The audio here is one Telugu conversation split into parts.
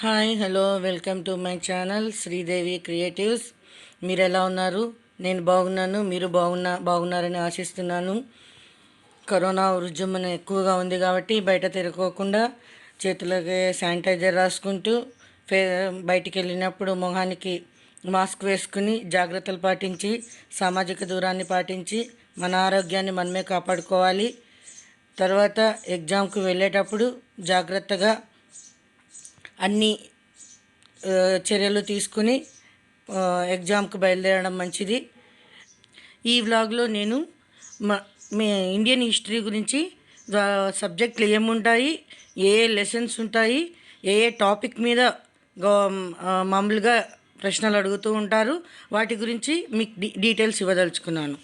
Hi hello welcome to my channel Sridevi creatives. మీరు ఎలా ఉన్నారు? నేను బాగున్నాను. మీరు బాగున్నారని ఆశిస్తున్నాను. కరోనా ఉధృతం ఎక్కువగా ఉంది కాబట్టి బయట తిరగకుండా చేతులకి శానిటైజర్ రాసుకుంటూ బయటికి వెళ్ళినప్పుడు మొహానికి మాస్క్ వేసుకుని జాగ్రత్తలు పాటించి సామాజిక దూరాన్ని పాటించి మన ఆరోగ్యాన్ని మనమే కాపాడుకోవాలి. తర్వాత ఎగ్జామ్కి వెళ్ళేటప్పుడు జాగ్రత్తగా అన్ని చర్యలు తీసుకుని ఎగ్జామ్కి బయలుదేరడం మంచిది. ఈ వ్లాగ్లో నేను మీ ఇండియన్ హిస్టరీ గురించి సబ్జెక్టులు ఏముంటాయి, ఏ లెసన్స్ ఉంటాయి, ఏ టాపిక్ మీద మామూలుగా ప్రశ్నలు అడుగుతూ ఉంటారు, వాటి గురించి మీకు డీటెయిల్స్ ఇవ్వదలుచుకున్నాను.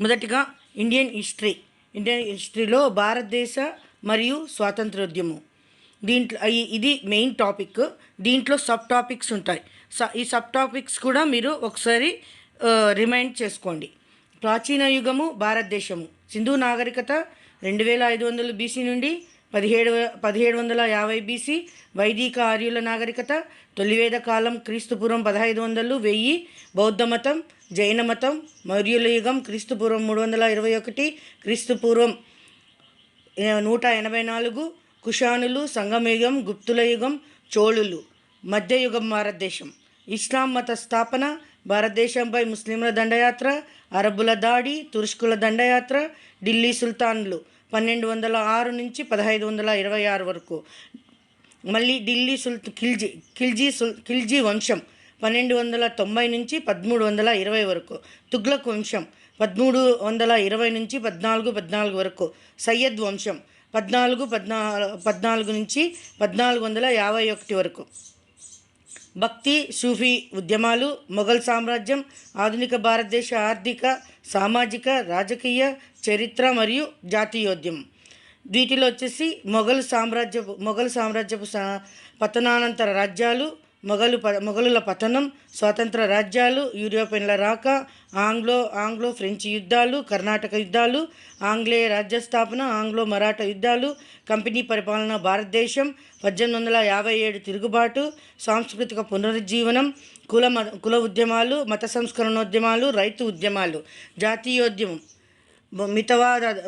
మొదటిగా ఇండియన్ హిస్టరీలో భారతదేశ మరియు స్వాతంత్రోద్యమం. దీంట్లో ఇది మెయిన్ టాపిక్. దీంట్లో సబ్ టాపిక్స్ ఉంటాయి. ఈ సబ్ టాపిక్స్ కూడా మీరు ఒకసారి రిమైండ్ చేసుకోండి. ప్రాచీన యుగము భారతదేశము. సింధు నాగరికత 2500 బీసీ నుండి 1750 బీసీ. వైదిక ఆర్యుల నాగరికత. తొలివేద కాలం క్రీస్తుపూర్వం 1500 1000. బౌద్ధ మతం, జైన మతం. మౌర్యుల యుగం క్రీస్తుపూర్వం 321 క్రీస్తుపూర్వం 184. కుషానులు, సంగమయుగం, గుప్తుల యుగం, చోళులు. మధ్యయుగం భారతదేశం. ఇస్లాం మత స్థాపన. భారతదేశంపై ముస్లింల దండయాత్ర, అరబ్బుల దాడి, తుర్ష్కుల దండయాత్ర, ఢిల్లీ సుల్తాన్లు 1206 నుంచి 1526 వరకు. మళ్ళీ ఢిల్లీ ఖిల్జీ వంశం 1290 నుంచి 1320 వరకు. తుగ్లక్ వంశం 1320 నుంచి 1414 వరకు. సయ్యద్ వంశం 1414 నుంచి 1451 వరకు. భక్తి, సూఫీ ఉద్యమాలు. మొఘల్ సామ్రాజ్యం. ఆధునిక భారతదేశ ఆర్థిక, సామాజిక, రాజకీయ చరిత్ర మరియు జాతీయోద్యమం. వీటిలో వచ్చేసి మొఘల్ సామ్రాజ్యపు పతనానంతర రాజ్యాలు, మొఘలుల పతనం, స్వాతంత్ర రాజ్యాలు, యూరోపియన్ల రాక, ఆంగ్లో ఫ్రెంచ్ యుద్ధాలు, కర్ణాటక యుద్ధాలు, ఆంగ్లేయ రాజ్యస్థాపన, ఆంగ్లో మరాఠా యుద్ధాలు, కంపెనీ పరిపాలన భారతదేశం, 1857 తిరుగుబాటు, సాంస్కృతిక పునరుజ్జీవనం, కుల ఉద్యమాలు, మత సంస్కరణోద్యమాలు, రైతు ఉద్యమాలు. జాతీయోద్యమం.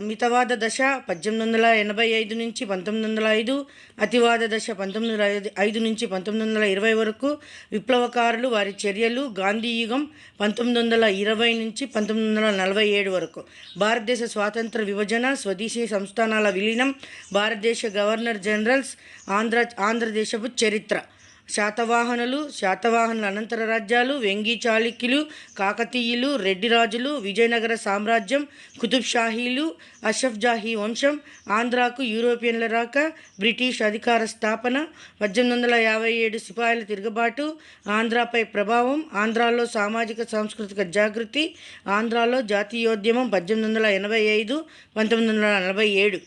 మితవాద దశ 1885 నుంచి 1905. అతివాద దశ 1905 నుంచి 1920 వరకు. విప్లవకారులు, వారి చర్యలు. గాంధీ యుగం 1920 నుంచి 1947 వరకు. భారతదేశ స్వాతంత్ర విభజన, స్వదేశీ సంస్థానాల విలీనం, భారతదేశ గవర్నర్ జనరల్స్, ఆంధ్రదేశపు చరిత్ర. శాతవాహనుల అనంతర రాజ్యాలు, వెంగి చాళుక్యులు, కాకతీయులు, రెడ్డి రాజులు, విజయనగర సామ్రాజ్యం, కుతుబ్ షాహీలు, అషఫ్ జాహీ వంశం, ఆంధ్రాకు యూరోపియన్ల రాక, బ్రిటిష్ అధికార స్థాపన, 1857 సిపాయిల తిరుగుబాటు, ఆంధ్రాపై ప్రభావం, ఆంధ్రాలో సామాజిక సాంస్కృతిక జాగృతి, ఆంధ్రాలో జాతీయోద్యమం 1885 1947.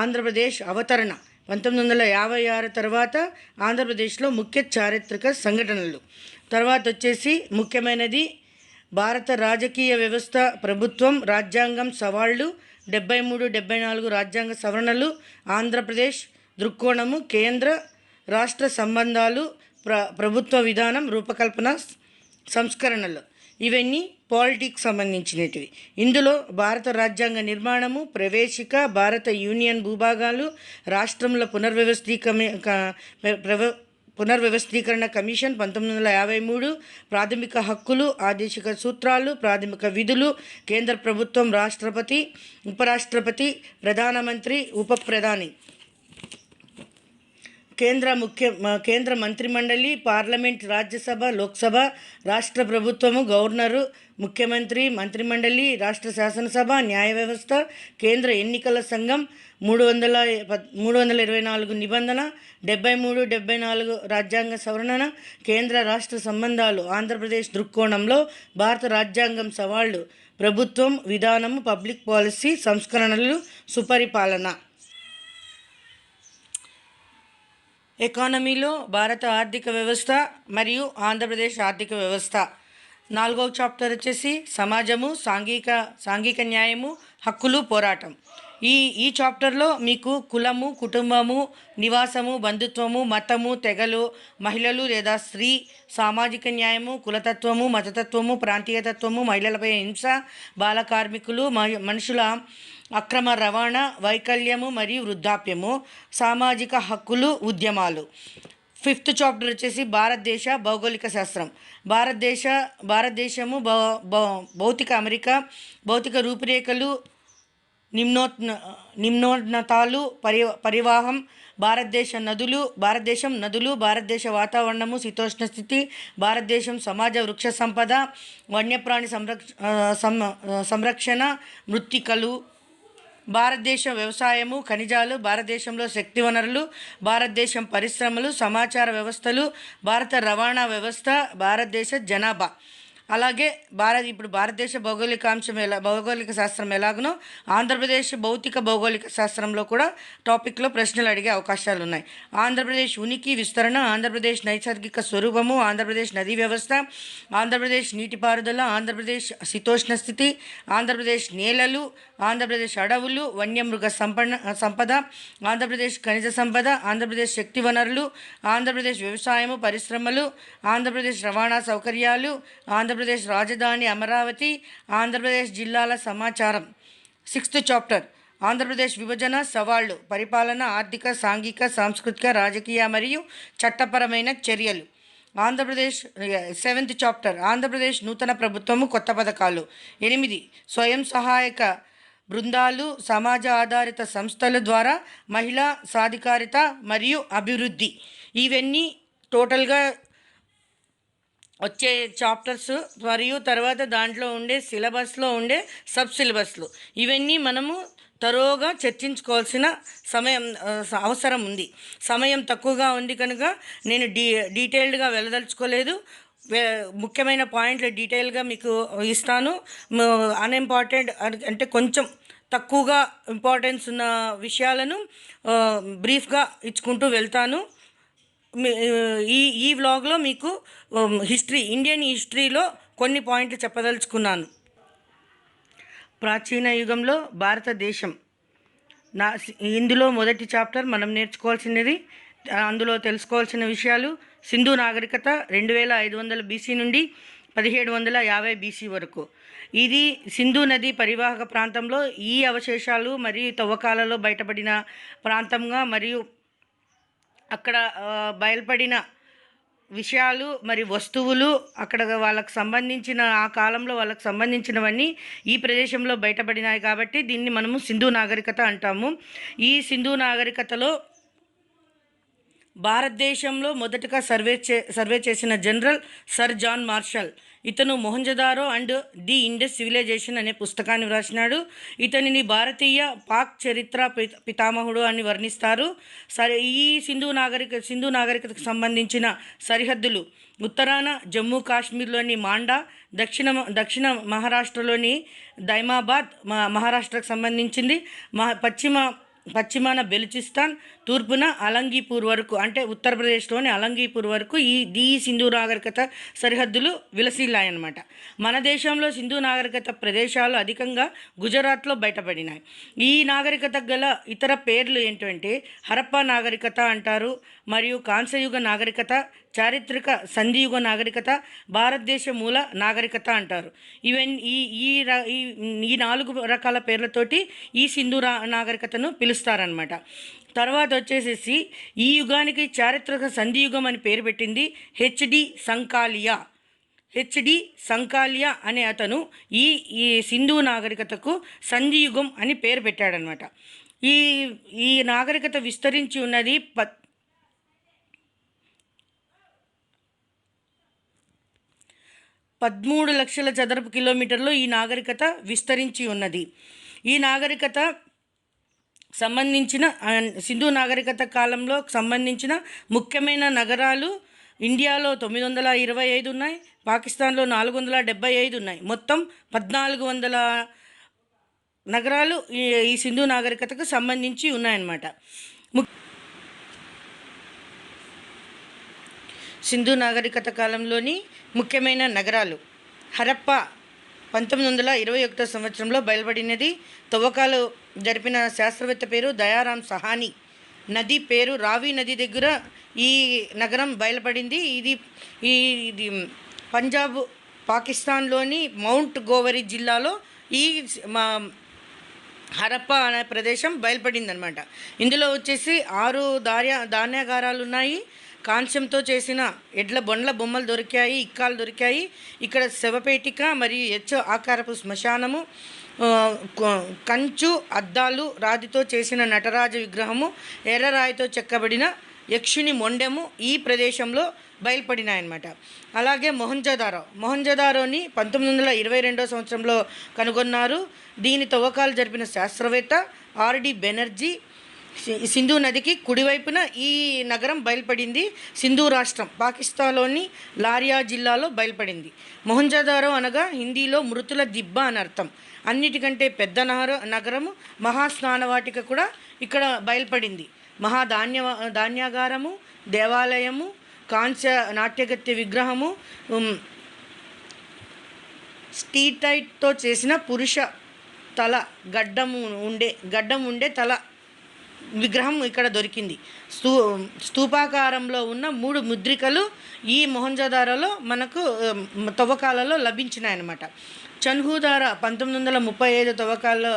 ఆంధ్రప్రదేశ్ అవతరణ 1956 తర్వాత ఆంధ్రప్రదేశ్లో ముఖ్య చారిత్రక సంఘటనలు. తర్వాత వచ్చేసి ముఖ్యమైనది భారత రాజకీయ వ్యవస్థ, ప్రభుత్వం, రాజ్యాంగం సవాళ్లు, 73 74 రాజ్యాంగ సవరణలు, ఆంధ్రప్రదేశ్ దృక్కోణము, కేంద్ర రాష్ట్ర సంబంధాలు, ప్రభుత్వ విధానం రూపకల్పన, సంస్కరణలు. ఇవన్నీ పాలిటిక్స్ సంబంధించినటివి. ఇందులో భారత రాజ్యాంగ నిర్మాణము, ప్రవేశిక, భారత యూనియన్ భూభాగాలు, రాష్ట్రముల పునర్వ్యవస్థీకరణ కమిషన్ 1953, ప్రాథమిక హక్కులు, ఆదేశిక సూత్రాలు, ప్రాథమిక విధులు, కేంద్ర ప్రభుత్వం, రాష్ట్రపతి, ఉపరాష్ట్రపతి, ప్రధానమంత్రి, ఉప ప్రధాని, కేంద్ర మంత్రిమండలి, పార్లమెంట్, రాజ్యసభ, లోక్సభ, రాష్ట్ర ప్రభుత్వము, గవర్నరు, ముఖ్యమంత్రి, మంత్రిమండలి, రాష్ట్ర శాసనసభ, న్యాయ వ్యవస్థ, కేంద్ర ఎన్నికల సంఘం, 324 నిబంధన, 73 74 రాజ్యాంగ సవరణ, కేంద్ర రాష్ట్ర సంబంధాలు. ఆంధ్రప్రదేశ్ దృక్కోణంలో భారత రాజ్యాంగం సవాళ్లు, ప్రభుత్వం, విధానము, పబ్లిక్ పాలసీ, సంస్కరణలు, సుపరిపాలన. ఎకానమీలో భారత ఆర్థిక వ్యవస్థ మరియు ఆంధ్రప్రదేశ్ ఆర్థిక వ్యవస్థ. 4వ చాప్టర్ వచ్చేసి సమాజము, సాంఘిక న్యాయము, హక్కులు, పోరాటం. ఈ ఈ చాప్టర్లో మీకు కులము, కుటుంబము, నివాసము, బంధుత్వము, మతము, తెగలు, మహిళలు లేదా స్త్రీ, సామాజిక న్యాయము, కులతత్వము, మతతత్వము, ప్రాంతీయతత్వము, మహిళలపై హింస, బాల కార్మికులు, మనుషుల అక్రమ రవాణా, వైకల్యము మరియు వృద్ధాప్యము, సామాజిక హక్కులు, ఉద్యమాలు. ఫిఫ్త్ చాప్టర్ వచ్చేసి భారతదేశ భౌగోళిక శాస్త్రం. భారతదేశము భౌతిక అమెరికా, భౌతిక రూపురేఖలు, నిమ్నోన్నతాలు, పరివాహం, భారతదేశం నదులు, భారతదేశ వాతావరణము, శీతోష్ణ స్థితి, భారతదేశం సమాజ వృక్ష సంపద, వన్యప్రాణి సంరక్షణ, మృత్తికలు, భారతదేశం వ్యవసాయము, ఖనిజాలు, భారతదేశంలో శక్తి వనరులు, భారతదేశం పరిశ్రమలు, సమాచార వ్యవస్థలు, భారత రవాణా వ్యవస్థ, భారతదేశ జనాభా. అలాగే ఇప్పుడు భారతదేశ భౌగోళిక శాస్త్రం ఎలాగనో ఆంధ్రప్రదేశ్ భౌగోళిక శాస్త్రంలో కూడా టాపిక్లో ప్రశ్నలు అడిగే అవకాశాలు ఉన్నాయి. ఆంధ్రప్రదేశ్ ఉనికి, విస్తరణ, ఆంధ్రప్రదేశ్ నైసర్గిక స్వరూపము, ఆంధ్రప్రదేశ్ నదీ వ్యవస్థ, ఆంధ్రప్రదేశ్ నీటిపారుదల, ఆంధ్రప్రదేశ్ శీతోష్ణ స్థితి, ఆంధ్రప్రదేశ్ నేలలు, ఆంధ్రప్రదేశ్ అడవులు, వన్యమృగ సంపద, ఆంధ్రప్రదేశ్ ఖనిజ సంపద, ఆంధ్రప్రదేశ్ శక్తి వనరులు, ఆంధ్రప్రదేశ్ వ్యవసాయము, పరిశ్రమలు, ఆంధ్రప్రదేశ్ రవాణా సౌకర్యాలు, ఆంధ్రప్రదేశ్ రాజధాని అమరావతి, ఆంధ్రప్రదేశ్ జిల్లాల సమాచారం. సిక్స్త్ చాప్టర్ ఆంధ్రప్రదేశ్ విభజన, సవాళ్లు, పరిపాలన, ఆర్థిక, సాంఘిక, సాంస్కృతిక, రాజకీయ మరియు చట్టపరమైన చర్యలు. సెవెంత్ చాప్టర్ ఆంధ్రప్రదేశ్ నూతన ప్రభుత్వము, కొత్త పథకాలు. 8 స్వయం సహాయక బృందాలు, సమాజ ఆధారిత సంస్థల ద్వారా మహిళా సాధికారిత మరియు అభివృద్ధి. ఇవన్నీ టోటల్గా వచ్చే చాప్టర్స్ మరియు తర్వాత దాంట్లో ఉండే సిలబస్లో ఉండే సబ్ సిలబస్లు. ఇవన్నీ మనము తరోగా చర్చించుకోవాల్సిన అవసరం ఉంది. సమయం తక్కువగా ఉంది కనుక నేను డీటెయిల్డ్గా వెళ్ళదలుచుకోలేదు. ముఖ్యమైన పాయింట్లు డీటెయిల్గా మీకు ఇస్తాను. అన్ఇంపార్టెంట్ అంటే కొంచెం తక్కువగా ఇంపార్టెన్స్ ఉన్న విషయాలను బ్రీఫ్గా ఇచ్చుకుంటూ వెళ్తాను. ఈ వ్లాగ్లో మీకు ఇండియన్ హిస్టరీలో కొన్ని పాయింట్లు చెప్పదలుచుకున్నాను. ప్రాచీన యుగంలో భారతదేశం ఇందులో మొదటి చాప్టర్ మనం నేర్చుకోవాల్సినది, అందులో తెలుసుకోవాల్సిన విషయాలు సింధు నాగరికత 2500 బీసీ నుండి 1750 బీసీ వరకు. ఇది సింధు నది పరివాహక ప్రాంతంలో ఈ అవశేషాలు మరియు తవ్వకాలలో బయటపడిన ప్రాంతంగా మరియు అక్కడ బయలుపడిన విషయాలు మరి వస్తువులు అక్కడ వాళ్ళకు సంబంధించిన ఆ కాలంలో వాళ్ళకు సంబంధించినవన్నీ ఈ ప్రదేశంలో బయటపడినాయి కాబట్టి దీన్ని మనము సింధు నాగరికత అంటాము. ఈ సింధు నాగరికతలో భారతదేశంలో మొదటగా సర్వే చేసిన జనరల్ సర్ జాన్ మార్షల్. ఇతను Mohenjodaro and the Indus civilization అనే పుస్తకాన్ని వ్రాసినాడు. ఇతనిని భారతీయ పాక్ చరిత్ర పితామహుడు అని వర్ణిస్తారు. ఈ సింధు నాగరికతకు సంబంధించిన సరిహద్దులు ఉత్తరాన జమ్మూ కాశ్మీర్లోని మాండా, దక్షిణ మహారాష్ట్రలోని దైమాబాద్ మహారాష్ట్రకు సంబంధించింది, పశ్చిమాన బెలుచిస్తాన్, తూర్పున అలంగీపూర్ వరకు అంటే ఉత్తరప్రదేశ్లోని అలంగీపూర్ వరకు ఈ సింధు నాగరికత సరిహద్దులు విలసిల్లాయన్నమాట. మన దేశంలో సింధు నాగరికత ప్రదేశాలు అధికంగా గుజరాత్లో బయటపడినాయి. ఈ నాగరికత గల ఇతర పేర్లు ఏంటంటే హరప్పా నాగరికత అంటారు, మరియు కాంస్యయుగ నాగరికత, చారిత్రక సంధియుగ నాగరికత, భారతదేశ మూల నాగరికత అంటారు. ఈ 4 రకాల పేర్లతోటి ఈ సింధు నాగరికతను పిలుస్తారనమాట. తర్వాత వచ్చేసేసి ఈ యుగానికి చారిత్రక సంధియుగం అని పేరు పెట్టింది హెచ్డి సంకాలియా అనే అతను ఈ సింధు నాగరికతకు సంధియుగం అని పేరు పెట్టాడనమాట. ఈ నాగరికత విస్తరించి ఉన్నది 13 లక్షల చదరపు కిలోమీటర్లు ఈ నాగరికత విస్తరించి ఉన్నది. ఈ నాగరికత సంబంధించిన సింధు నాగరికత కాలంలో సంబంధించిన ముఖ్యమైన నగరాలు ఇండియాలో 925 ఉన్నాయి, పాకిస్తాన్లో 475 ఉన్నాయి. మొత్తం 1400 నగరాలు ఈ సింధు నాగరికతకు సంబంధించి ఉన్నాయన్నమాట. సింధు నాగరికత కాలంలోని ముఖ్యమైన నగరాలు హరప్పా 1921 సంవత్సరంలో బయలుపడినది. తవ్వకాలు జరిపిన శాస్త్రవేత్త పేరు దయారాం సహానీ. నది పేరు రావి నది దగ్గర ఈ నగరం బయలుపడింది. ఇది పంజాబ్ పాకిస్తాన్లోని మౌంట్ గోవరి జిల్లాలో ఈ మా హరప్ప అనే ప్రదేశం బయలుపడింది అనమాట. ఇందులో వచ్చేసి 6 ధాన్యాగారాలు ఉన్నాయి. కాంస్యంతో చేసిన ఎడ్ల బొమ్మలు దొరికాయి, ఇక్కాలు దొరికాయి. ఇక్కడ శవపేటిక మరియు ఆకారపు శ్మశానము, కంచు అద్దాలు, రాతితో చేసిన నటరాజ విగ్రహము, ఎర్రరాయితో చెక్కబడిన యక్షుని మొండెము ఈ ప్రదేశంలో బయలుపడినాయన్నమాట. అలాగే మొహంజదారోని 1922 సంవత్సరంలో కనుగొన్నారు. దీని తవ్వకాలు జరిపిన శాస్త్రవేత్త ఆర్డి బెనర్జీ. సింధు నదికి కుడివైపున ఈ నగరం బయలుపడింది. సింధు రాష్ట్రం పాకిస్తాన్లోని లారియా జిల్లాలో బయలుపడింది. మొహంజదారో అనగా హిందీలో మృతుల దిబ్బ అని అర్థం. అన్నిటికంటే పెద్ద నగరము మహాస్నానవాటిక కూడా ఇక్కడ బయలుపడింది. ధాన్యాగారము, దేవాలయము, కాంస్య నాట్యగత్య విగ్రహము, స్టీటైట్తో చేసిన పురుష తల గడ్డం ఉండే తల విగ్రహం ఇక్కడ దొరికింది. స్తూపాకారంలో ఉన్న 3 ముద్రికలు ఈ మొహంజదారోలో మనకు తవ్వకాలలో లభించినాయన్నమాట. చన్హుదార 1935 తవ్వకాల్లో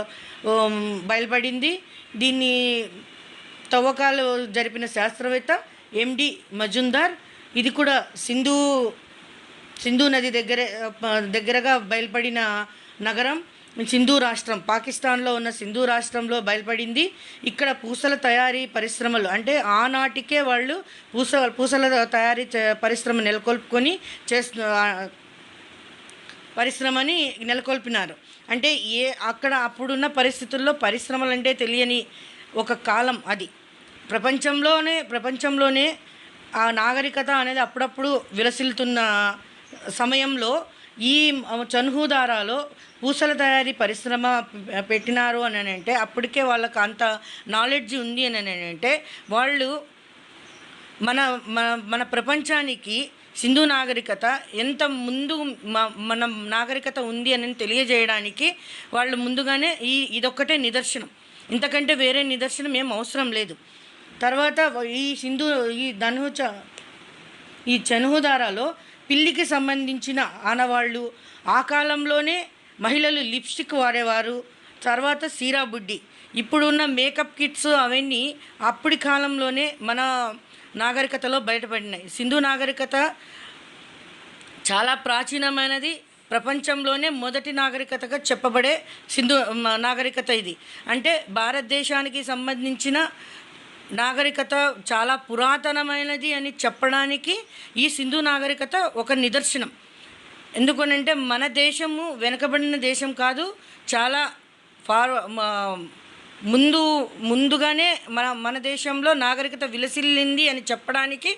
బయలుపడింది. దీన్ని తవ్వకాలు జరిపిన శాస్త్రవేత్త ఎండి మజుందార్. ఇది కూడా సింధు నది దగ్గరగా బయలుపడిన నగరం. సింధు రాష్ట్రం పాకిస్తాన్లో ఉన్న సింధు రాష్ట్రంలో బయలుపడింది. ఇక్కడ పూసల తయారీ పరిశ్రమలు, అంటే ఆనాటికే వాళ్ళు పూసల తయారీ పరిశ్రమ పరిశ్రమని నెలకొల్పినారు. అంటే అప్పుడున్న పరిస్థితుల్లో పరిశ్రమలు అంటే తెలియని ఒక కాలం అది. ప్రపంచంలోనే ఆ నాగరికత అనేది అప్పుడప్పుడు విలసిల్లుతున్న సమయంలో ఈ చన్హుదారాలో పూసల తయారీ పరిశ్రమ పెట్టినారు అని అంటే అప్పటికే వాళ్ళకి అంత నాలెడ్జ్ ఉంది అని అంటే వాళ్ళు మన ప్రపంచానికి సింధు నాగరికత ఎంత ముందు మన నాగరికత ఉంది అని తెలియజేయడానికి వాళ్ళు ముందుగానే ఇదొక్కటే నిదర్శనం. ఇంతకంటే వేరే నిదర్శనం ఏం అవసరం లేదు. తర్వాత ఈ చన్హుదారాలో పిల్లికి సంబంధించిన ఆనవాళ్ళు, ఆ కాలంలోనే మహిళలు లిప్స్టిక్ వాడేవారు. తర్వాత సీరా బుడ్డి, ఇప్పుడున్న మేకప్ కిట్స్ అవన్నీ అప్పటి కాలంలోనే మన నాగరికతలో బయటపడినాయి. సింధు నాగరికత చాలా ప్రాచీనమైనది. ప్రపంచంలోనే మొదటి నాగరికతగా చెప్పబడే సింధు నాగరికత ఇది. అంటే భారతదేశానికి సంబంధించిన నాగరికత చాలా పురాతనమైనది అని చెప్పడానికి ఈ సింధు నాగరికత ఒక నిదర్శనం. ఎందుకనంటే మన దేశము వెనుకబడిన దేశం కాదు, చాలా ముందుగానే మన దేశంలో నాగరికత విలసిల్లింది అని చెప్పడానికి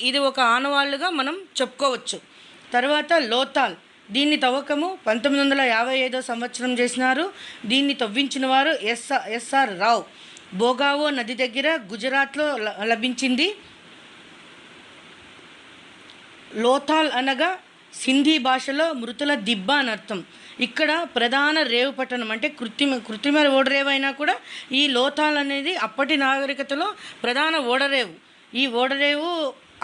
ఇది ఒక ఆనవాళ్ళుగా మనం చెప్పుకోవచ్చు. తర్వాత లోతాల్, దీన్ని తవ్వకము 1955 సంవత్సరం చేసినారు. దీన్ని తవ్వించిన వారు ఎస్ఆర్ రావ్. బోగావో నది దగ్గర గుజరాత్లో లభించింది. లోతాల్ అనగా సింధీ భాషలో మృతుల దిబ్బ అని అర్థం. ఇక్కడ ప్రధాన రేవు పట్టణం, అంటే కృత్రిమ ఓడరేవు అయినా కూడా ఈ లోతాల్ అనేది అప్పటి నాగరికతలో ప్రధాన ఓడరేవు. ఈ ఓడరేవు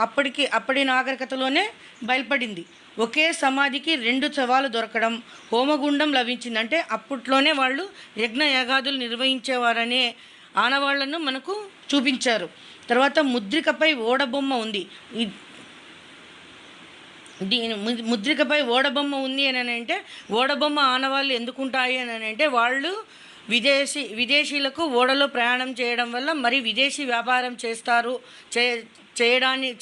అప్పటి నాగరికతలోనే బయలుపడింది. ఒకే సమాధికి 2 శవాలు దొరకడం, హోమగుండం లభించింది. అంటే అప్పట్లోనే వాళ్ళు యజ్ఞయాగాదులు నిర్వహించేవారనే ఆనవాళ్లను మనకు చూపించారు. తర్వాత ముద్రికపై ఓడబొమ్మ ఉంది. ముద్రికపై ఓడబొమ్మ ఉంది అని అంటే ఓడబొమ్మ ఆనవాళ్ళు ఎందుకుంటాయి అని అంటే వాళ్ళు విదేశీయులకు ఓడలో ప్రయాణం చేయడం వల్ల మరి విదేశీ వ్యాపారం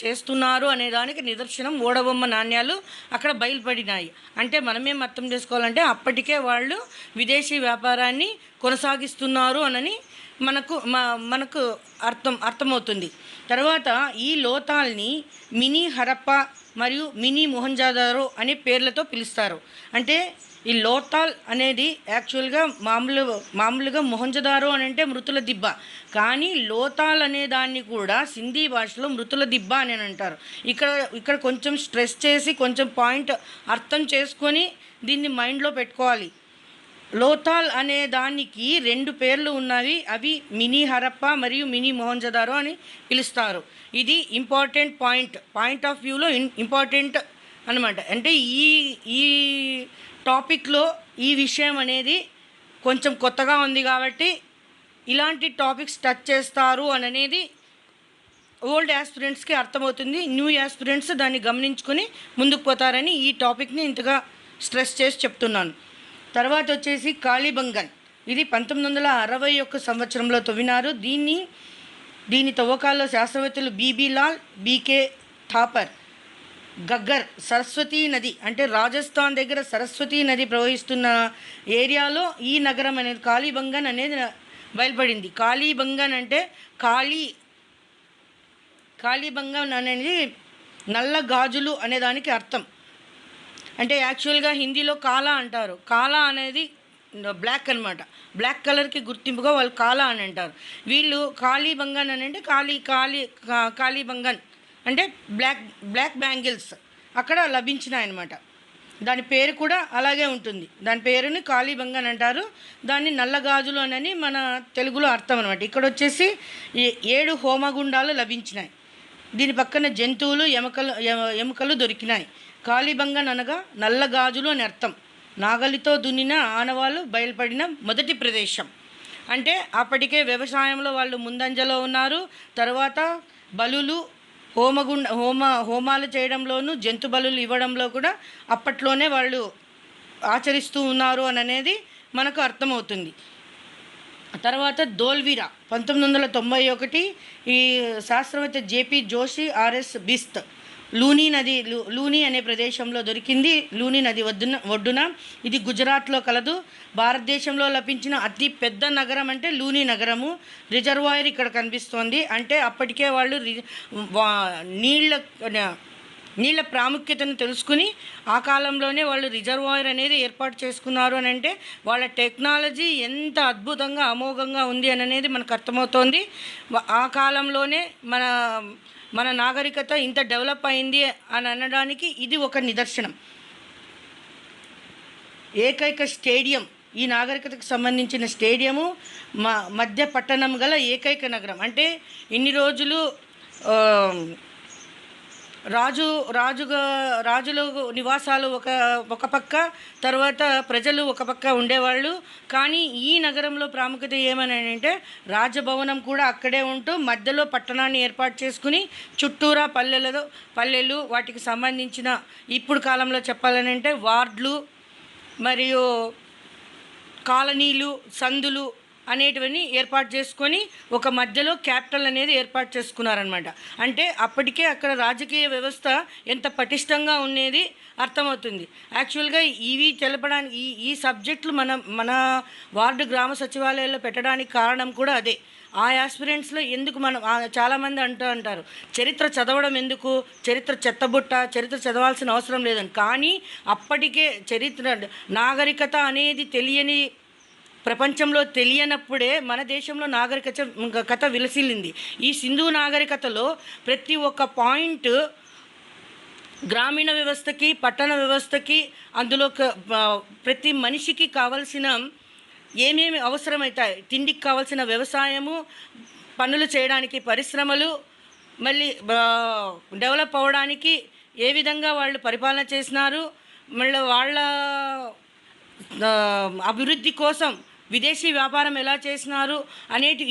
చేస్తున్నారు అనే దానికి నిదర్శనం ఓడబొమ్మ నాణ్యాలు అక్కడ బయలుపడినాయి. అంటే మనమేం అర్థం చేసుకోవాలంటే అప్పటికే వాళ్ళు విదేశీ వ్యాపారాన్ని కొనసాగిస్తున్నారు అని మనకు అర్థమవుతుంది. తర్వాత ఈ లోతాల్ని మినీ హరప్ప మరియు మినీ మొహంజదారో అనే పేర్లతో పిలుస్తారు. అంటే ఈ లోతాల్ అనేది యాక్చువల్గా మామూలుగా మొహంజదారో అని అంటే మృతుల దిబ్బ, కానీ లోతాల్ అనే దాన్ని కూడా సింధీ భాషలో మృతుల దిబ్బ అని అంటారు. ఇక్కడ కొంచెం స్ట్రెస్ చేసి కొంచెం పాయింట్ అర్థం చేసుకొని దీన్ని మైండ్లో పెట్టుకోవాలి. లోథాల్ అనే దానికి 2 పేర్లు ఉన్నవి. అవి మినీ హరప్ప మరియు మినీ మొహంజదారో అని పిలుస్తారు. ఇది ఇంపార్టెంట్ పాయింట్ ఆఫ్ వ్యూలో ఇంపార్టెంట్ అనమాట. అంటే ఈ ఈ టాపిక్లో ఈ విషయం అనేది కొంచెం కొత్తగా ఉంది కాబట్టి ఇలాంటి టాపిక్స్ టచ్ చేస్తారు అనేది ఓల్డ్ యాస్పిరెంట్స్కి అర్థమవుతుంది. న్యూ యాస్పిరెంట్స్ దాన్ని గమనించుకొని ముందుకు పోతారని ఈ టాపిక్ని ఇంతగా స్ట్రెస్ చేసి చెప్తున్నాను. తర్వాత వచ్చేసి కాళీబంగన్. ఇది 1961 సంవత్సరంలో తవ్వినారు. దీని తవ్వకాల్లో శాస్త్రవేత్తలు బీబీ లాల్, బీకే థాపర్, గగ్గర్, సరస్వతీ నది అంటే రాజస్థాన్ దగ్గర సరస్వతీ నది ప్రవహిస్తున్న ఏరియాలో ఈ నగరం అనేది కాళీబంగన్ అనేది బయలుపడింది. కాళీబంగన్ అంటే కాళీబంగన్ అనేది నల్ల గాజులు అనే దానికి అర్థం. అంటే యాక్చువల్గా హిందీలో కాలా అంటారు. కాలా అనేది బ్లాక్ అనమాట. బ్లాక్ కలర్కి గుర్తింపుగా వాళ్ళు కాలా అని అంటారు. వీళ్ళు కాళీబంగన్ అని అంటే కాళీబంగన్ అంటే బ్లాక్ బ్యాంగిల్స్ అక్కడ లభించినాయన్నమాట. దాని పేరు కూడా అలాగే ఉంటుంది. దాని పేరుని కాళీబంగన్ అంటారు. దాన్ని నల్లగాజులు అని మన తెలుగులో అర్థం అనమాట. ఇక్కడ వచ్చేసి 7 హోమగుండాలు లభించినాయి. దీని పక్కన జంతువులు ఎముకలు దొరికినాయి. కాళీబంగన్ అనగా నల్లగాజులు అని అర్థం. నాగలితో దున్నిన ఆనవాళ్ళు బయలుపడిన మొదటి ప్రదేశం. అంటే అప్పటికే వ్యవసాయంలో వాళ్ళు ముందంజలో ఉన్నారు. తర్వాత బలులు హోమాలు చేయడంలోనూ జంతు బలులు ఇవ్వడంలో కూడా అప్పట్లోనే వాళ్ళు ఆచరిస్తూ ఉన్నారు అని అనేది మనకు అర్థమవుతుంది. తర్వాత ధోల్వీరా 1991 ఈ శాస్త్రవేత్త జేపీ జోషి, ఆర్ఎస్ బిస్త్ లూని అనే ప్రదేశంలో దొరికింది. లూని నది ఒడ్డున ఇది గుజరాత్లో కలదు. భారతదేశంలో లభించిన అతి పెద్ద నగరం అంటే లూని నగరము. రిజర్వాయర్ ఇక్కడ కనిపిస్తోంది. అంటే అప్పటికే వాళ్ళు నీళ్ళ ప్రాముఖ్యతను తెలుసుకుని ఆ కాలంలోనే వాళ్ళు రిజర్వాయర్ అనేది ఏర్పాటు చేసుకున్నారు అని అంటే వాళ్ళ టెక్నాలజీ ఎంత అద్భుతంగా అమోఘంగా ఉంది అని అనేది మనకు అర్థమవుతోంది. ఆ కాలంలోనే మన నాగరికత ఇంత డెవలప్ అయింది అని అనడానికి ఇది ఒక నిదర్శనం. ఏకైక స్టేడియం, ఈ నాగరికతకు సంబంధించిన స్టేడియము మధ్య పట్టణం గల ఏకైక నగరం. అంటే ఇన్ని రోజులు రాజుల నివాసాలు ఒక పక్క, తర్వాత ప్రజలు ఒక పక్క ఉండేవాళ్ళు. కానీ ఈ నగరంలో ప్రాముఖ్యత ఏమని అంటే రాజభవనం కూడా అక్కడే ఉంటూ మధ్యలో పట్టణాన్ని ఏర్పాటు చేసుకుని చుట్టూరా పల్లెలు వాటికి సంబంధించిన ఇప్పుడు కాలంలో చెప్పాలని అంటే వార్డులు మరియు కాలనీలు, సందులు అనేటివన్నీ ఏర్పాటు చేసుకొని ఒక మధ్యలో క్యాపిటల్ అనేది ఏర్పాటు చేసుకున్నారనమాట. అంటే అప్పటికే అక్కడ రాజకీయ వ్యవస్థ ఎంత పటిష్టంగా ఉండేది అర్థమవుతుంది. యాక్చువల్గా ఇవి తెలపడానికి ఈ సబ్జెక్టులు మన వార్డు గ్రామ సచివాలయాల్లో పెట్టడానికి కారణం కూడా అదే. ఆ యాస్పిరెంట్స్లో ఎందుకు చాలామంది అంటారు చరిత్ర చదవడం ఎందుకు, చరిత్ర చెత్తబుట్ట, చరిత్ర చదవాల్సిన అవసరం లేదని. కానీ అప్పటికే నాగరికత అనేది ప్రపంచంలో తెలియనప్పుడే మన దేశంలో నాగరికత విలసిల్లింది. ఈ సింధు నాగరికతలో ప్రతి ఒక్క పాయింట్ గ్రామీణ వ్యవస్థకి, పట్టణ వ్యవస్థకి, అందులో ప్రతి మనిషికి కావలసిన ఏమేమి అవసరమవుతాయి, తిండికి కావాల్సిన వ్యవసాయము, పనులు చేయడానికి పరిశ్రమలు, మళ్ళీ డెవలప్ అవ్వడానికి ఏ విధంగా వాళ్ళు పరిపాలన చేసినారు, మళ్ళీ వాళ్ళ అభివృద్ధి కోసం విదేశీ వ్యాపారం ఎలా చేసినారు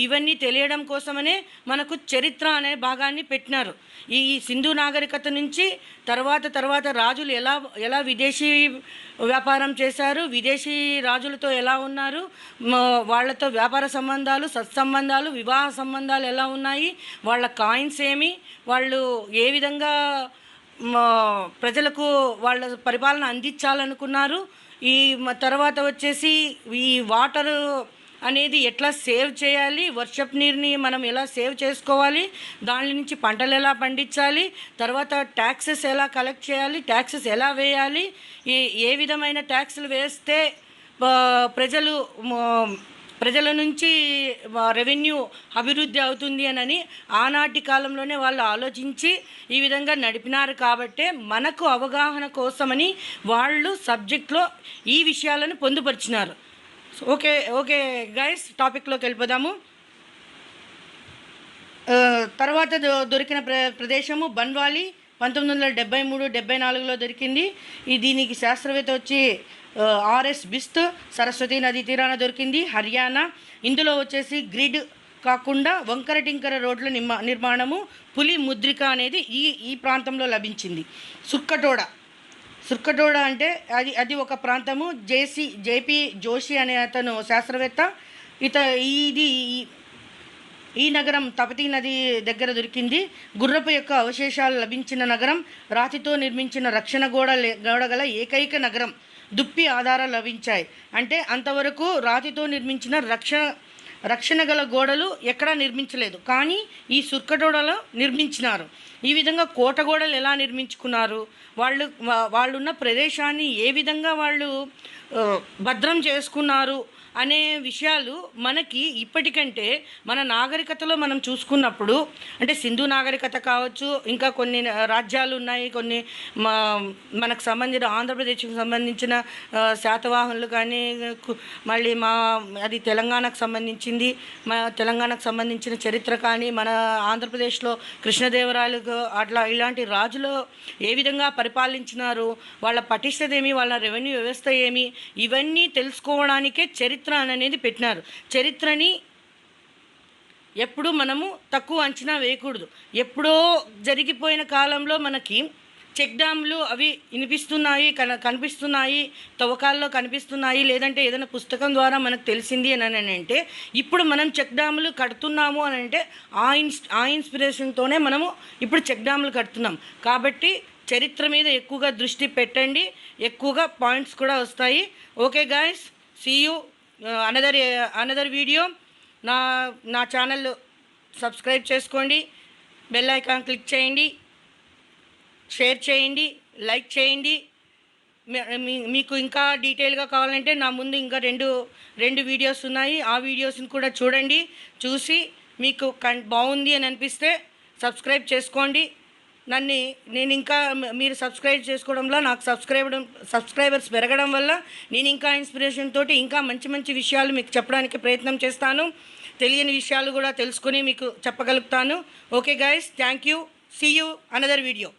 ఇవన్నీ తెలియడం కోసమనే మనకు చరిత్ర అనే భాగాన్ని పెట్టినారు. ఈ సింధు నాగరికత నుంచి తర్వాత రాజులు ఎలా విదేశీ వ్యాపారం చేశారు, విదేశీ రాజులతో ఎలా ఉన్నారు, వాళ్ళతో వ్యాపార సంబంధాలు, సత్సంబంధాలు, వివాహ సంబంధాలు ఎలా ఉన్నాయి, వాళ్ళ కాయిన్స్ ఏమి, వాళ్ళు ఏ విధంగా ప్రజలకు వాళ్ళ పరిపాలన అందించాలనుకున్నారు. ఈ తర్వాత వచ్చేసి ఈ వాటర్ అనేది ఎట్లా సేవ్ చేయాలి, వర్షపు నీరుని మనం ఎలా సేవ్ చేసుకోవాలి, దాని నుంచి పంటలు ఎలా పండించాలి, తర్వాత ట్యాక్సెస్ ఎలా కలెక్ట్ చేయాలి, ట్యాక్సెస్ ఎలా వేయాలి, ఏ విధమైన ట్యాక్సులు వేస్తే ప్రజల నుంచి రెవెన్యూ అభివృద్ధి అవుతుంది అని ఆనాటి కాలంలోనే వాళ్ళు ఆలోచించి ఈ విధంగా నడిపినారు. కాబట్టే మనకు అవగాహన కోసమని వాళ్ళు సబ్జెక్ట్లో ఈ విషయాలను పొందుపరిచినారు. ఓకే ఓకే గైస్, టాపిక్లోకి వెళ్ళిపోదాము. తర్వాత దొరికిన ప్రదేశము బన్వాలి 1973-74లో దొరికింది. దీనికి శాస్త్రవేత్త వచ్చి ఆర్ఎస్ బిస్త్. సరస్వతి నదీ తీరాన దొరికింది, హర్యానా. ఇందులో వచ్చేసి గ్రిడ్ కాకుండా వంకర టింకర రోడ్ల నిర్మాణము, పులి ముద్రిక అనేది ఈ ప్రాంతంలో లభించింది. సుర్కటోడ అంటే అది ఒక ప్రాంతము. జేపీ జోషి అనే అతను శాస్త్రవేత్త. ఇది ఈ నగరం తపతీ నది దగ్గర దొరికింది. గుర్రపు యొక్క అవశేషాలు లభించిన నగరం, రాతితో నిర్మించిన రక్షణ గోడగల ఏకైక నగరం. దుప్పి ఆధారాలు లభించాయి. అంటే అంతవరకు రాతితో నిర్మించిన రక్షణ గల గోడలు ఎక్కడా నిర్మించలేదు, కానీ ఈ సుర్కటోడలో నిర్మించినారు. ఈ విధంగా కోట గోడలు ఎలా నిర్మించుకున్నారు, వాళ్ళున్న ప్రదేశాన్ని ఏ విధంగా వాళ్ళు భద్రం చేసుకున్నారు అనే విషయాలు మనకి ఇప్పటికంటే మన నాగరికతలో మనం చూసుకున్నప్పుడు, అంటే సింధు నాగరికత కావచ్చు, ఇంకా కొన్ని రాజ్యాలు ఉన్నాయి, కొన్ని మనకు సంబంధించిన ఆంధ్రప్రదేశ్కి సంబంధించిన శాతవాహనులు కానీ, మళ్ళీ అది తెలంగాణకు సంబంధించింది, తెలంగాణకు సంబంధించిన చరిత్ర కానీ, మన ఆంధ్రప్రదేశ్లో కృష్ణదేవరాయలకు ఇలాంటి రాజులు ఏ విధంగా పరిపాలించినారు, వాళ్ళ పటిష్టత ఏమి, వాళ్ళ రెవెన్యూ వ్యవస్థ ఏమి, ఇవన్నీ తెలుసుకోవడానికే చరిత్ర అనేది పెట్టినారు. చరిత్రని ఎప్పుడు మనము తక్కువ అంచనా వేయకూడదు. ఎప్పుడో జరిగిపోయిన కాలంలో మనకి చెక్ డ్యామ్లు అవి కనిపిస్తున్నాయి, తవ్వకాల్లో కనిపిస్తున్నాయి, లేదంటే ఏదైనా పుస్తకం ద్వారా మనకు తెలిసింది అని అంటే, ఇప్పుడు మనం చెక్ డ్యాములు కడుతున్నాము అని అంటే ఆ ఇన్స్పిరేషన్తోనే మనము ఇప్పుడు చెక్ డ్యాములు కడుతున్నాం. కాబట్టి చరిత్ర మీద ఎక్కువగా దృష్టి పెట్టండి, ఎక్కువగా పాయింట్స్ కూడా వస్తాయి. Okay guys, see you another video. నా ఛానల్ సబ్స్క్రైబ్ చేసుకోండి, బెల్ ఐకాన్ క్లిక్ చేయండి, షేర్ చేయండి, లైక్ చేయండి. మీకు ఇంకా డీటెయిల్గా కావాలంటే నా ముందు ఇంకా రెండు వీడియోస్ ఉన్నాయి, ఆ వీడియోస్ని కూడా చూడండి. చూసి మీకు బాగుంది అని అనిపిస్తే సబ్స్క్రైబ్ చేసుకోండి. నేను ఇంకా మీరు సబ్స్క్రైబ్ చేసుకోవడంలో నాకు సబ్స్క్రైబర్స్ పెరగడం వల్ల నేను ఇంకా ఇన్స్పిరేషన్ తోటి ఇంకా మంచి విషయాలు మీకు చెప్పడానికి ప్రయత్నం చేస్తాను. తెలియని విషయాలు కూడా తెలుసుకొని మీకు చెప్పగలుగుతాను. Okay guys, thank you. See you another video.